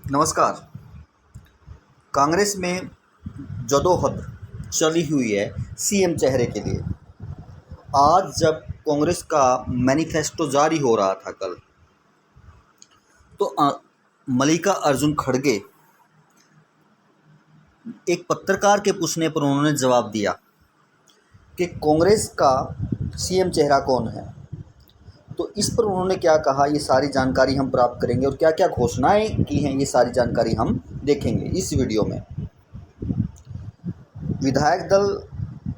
नमस्कार। कांग्रेस में जदोजहद चली हुई है सीएम चेहरे के लिए। आज जब कांग्रेस का मैनिफेस्टो जारी हो रहा था कल, तो मल्लिका अर्जुन खड़गे एक पत्रकार के पूछने पर उन्होंने जवाब दिया कि कांग्रेस का सीएम चेहरा कौन है। तो इस पर उन्होंने क्या कहा, ये सारी जानकारी हम प्राप्त करेंगे और क्या क्या घोषणाएं की हैं, ये सारी जानकारी हम देखेंगे इस वीडियो में। विधायक दल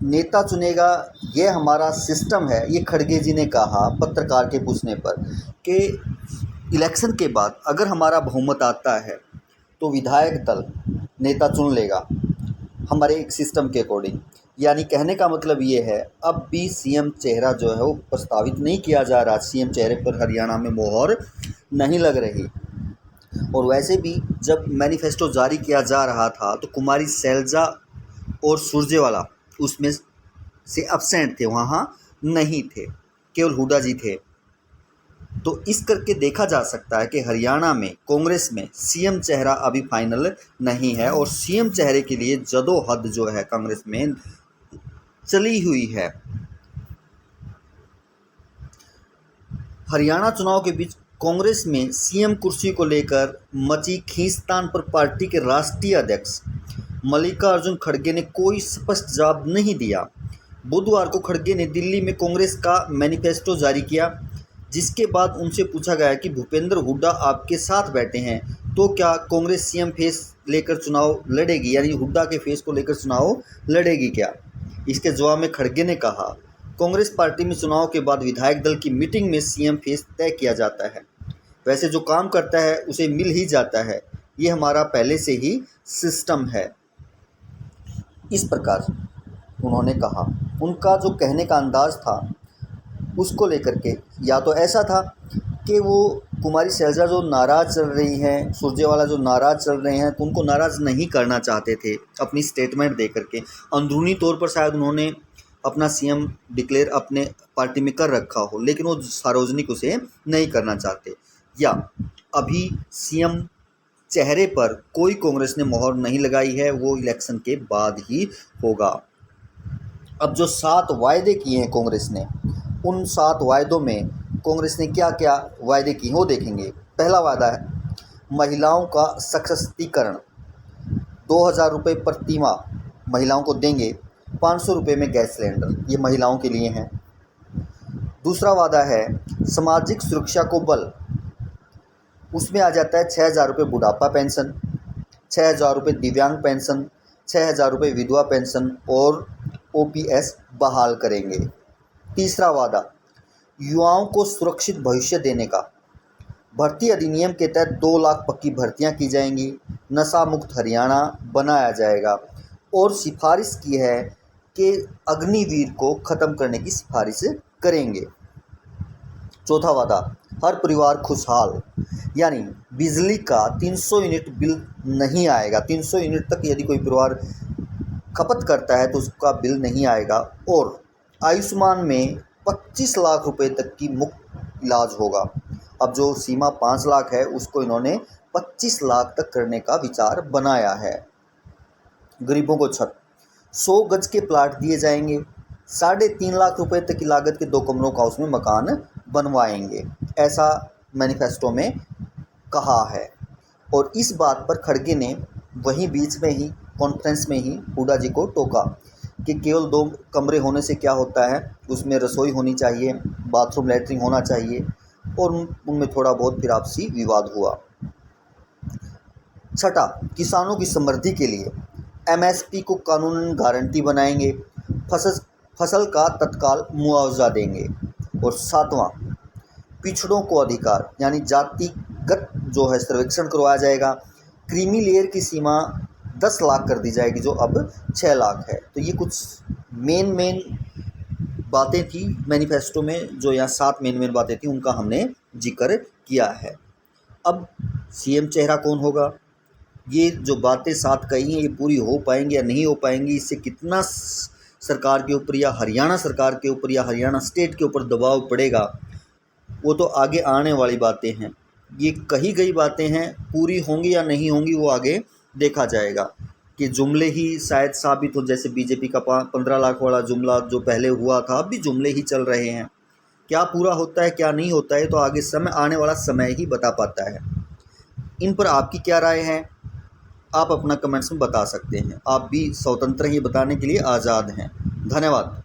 नेता चुनेगा, ये हमारा सिस्टम है, ये खड़गे जी ने कहा पत्रकार के पूछने पर कि इलेक्शन के बाद अगर हमारा बहुमत आता है तो विधायक दल नेता चुन लेगा हमारे एक सिस्टम के अकॉर्डिंग। यानी कहने का मतलब ये है, अब भी सीएम चेहरा जो है वो प्रस्तावित नहीं किया जा रहा। सीएम चेहरे पर हरियाणा में मोहर नहीं लग रही। और वैसे भी जब मैनिफेस्टो जारी किया जा रहा था तो कुमारी शैलजा और सुरजेवाला उसमें से एब्सेंट थे, वहाँ नहीं थे, केवल हुड्डा जी थे। तो इस करके देखा जा सकता है कि हरियाणा में कांग्रेस में सीएम चेहरा अभी फाइनल नहीं है और सीएम चेहरे के लिए जदोजहद जो है कांग्रेस में चली हुई है। हरियाणा चुनाव के बीच कांग्रेस में सीएम कुर्सी को लेकर मची खींचतान पर पार्टी के राष्ट्रीय अध्यक्ष मल्लिकार्जुन खड़गे ने कोई स्पष्ट जवाब नहीं दिया। बुधवार को खड़गे ने दिल्ली में कांग्रेस का मैनिफेस्टो जारी किया, जिसके बाद उनसे पूछा गया कि भूपेंद्र हुड्डा आपके साथ बैठे हैं, तो क्या कांग्रेस सीएम फेस लेकर चुनाव लड़ेगी, यानी हुड्डा के फेस को लेकर चुनाव लड़ेगी क्या। इसके जवाब में खड़गे ने कहा, कांग्रेस पार्टी में चुनाव के बाद विधायक दल की मीटिंग में सीएम फेस तय किया जाता है। वैसे जो काम करता है उसे मिल ही जाता है, ये हमारा पहले से ही सिस्टम है। इस प्रकार उन्होंने कहा। उनका जो कहने का अंदाज था उसको लेकर के, या तो ऐसा था कि वो कुमारी शैलजा जो नाराज़ चल रही हैं, सुरजेवाला जो नाराज़ चल रहे हैं, तो उनको नाराज़ नहीं करना चाहते थे अपनी स्टेटमेंट दे करके। अंदरूनी तौर पर शायद उन्होंने अपना सीएम डिक्लेयर अपने पार्टी में कर रखा हो, लेकिन वो सार्वजनिक उसे नहीं करना चाहते। या अभी सीएम चेहरे पर कोई कांग्रेस ने मोहर नहीं लगाई है, वो इलेक्शन के बाद ही होगा। अब जो 7 वायदे किए हैं कांग्रेस ने, उन 7 वायदों में कांग्रेस ने क्या क्या वायदे किए हैं वो देखेंगे। पहला वादा है महिलाओं का सशक्तिकरण। 2000 रुपये प्रति माह महिलाओं को देंगे, 500 रुपये में गैस सिलेंडर, ये महिलाओं के लिए हैं। दूसरा वादा है सामाजिक सुरक्षा को बल। उसमें आ जाता है 6000 रुपये बुढ़ापा पेंशन, 6000 रुपये दिव्यांग पेंशन, 6000 रुपये विधवा पेंशन और ओपीएस बहाल करेंगे। तीसरा वादा युवाओं को सुरक्षित भविष्य देने का। भर्ती अधिनियम के तहत 2 लाख पक्की भर्तियां की जाएंगी, नशा मुक्त हरियाणा बनाया जाएगा। और सिफारिश की है कि अग्निवीर को ख़त्म करने की सिफारिश करेंगे। चौथा वादा हर परिवार खुशहाल, यानी बिजली का 300 यूनिट बिल नहीं आएगा। 300 यूनिट तक यदि कोई परिवार खपत करता है तो उसका बिल नहीं आएगा। और आयुष्मान में 25 लाख रुपए तक की मुफ्त इलाज होगा। अब जो सीमा 5 लाख है उसको इन्होंने 25 लाख तक करने का विचार बनाया है। गरीबों को छत, 100 गज के प्लाट दिए जाएंगे। 3.5 लाख रुपए तक की लागत के 2 कमरों का उसमें मकान बनवाएंगे, ऐसा मैनिफेस्टो में कहा है। और इस बात पर खड़गे ने वहीं बीच में ही कॉन्फ्रेंस में ही हुड्डा जी को टोका कि केवल 2 कमरे होने से क्या होता है, उसमें रसोई होनी चाहिए, बाथरूम लैट्रिन होना चाहिए। और उनमें थोड़ा बहुत फिर आपसी विवाद हुआ। छठा, किसानों की समृद्धि के लिए एमएसपी को कानूनन गारंटी बनाएंगे, फसल का तत्काल मुआवजा देंगे। और 7वां, पिछड़ों को अधिकार, यानी जातिगत जो है सर्वेक्षण करवाया जाएगा। क्रीमी लेयर की सीमा 10 लाख कर दी जाएगी, जो अब 6 लाख है। तो ये कुछ मेन बातें थी मैनिफेस्टो में, जो यहाँ 7 मेन बातें थी, उनका हमने जिक्र किया है। अब सीएम चेहरा कौन होगा, ये जो बातें 7 कही हैं, ये पूरी हो पाएंगी या नहीं हो पाएंगी, इससे कितना सरकार के ऊपर या हरियाणा सरकार के ऊपर या हरियाणा स्टेट के ऊपर दबाव पड़ेगा, वो तो आगे आने वाली बातें हैं। ये कही गई बातें हैं, पूरी होंगी या नहीं होंगी वो आगे देखा जाएगा। कि जुमले ही शायद साबित हो, जैसे बीजेपी का 15 लाख वाला जुमला जो पहले हुआ था, अब भी जुमले ही चल रहे हैं। क्या पूरा होता है क्या नहीं होता है तो आगे आने वाला समय ही बता पाता है। इन पर आपकी क्या राय है, आप अपना कमेंट्स में बता सकते हैं। आप भी स्वतंत्र ही बताने के लिए आज़ाद हैं। धन्यवाद।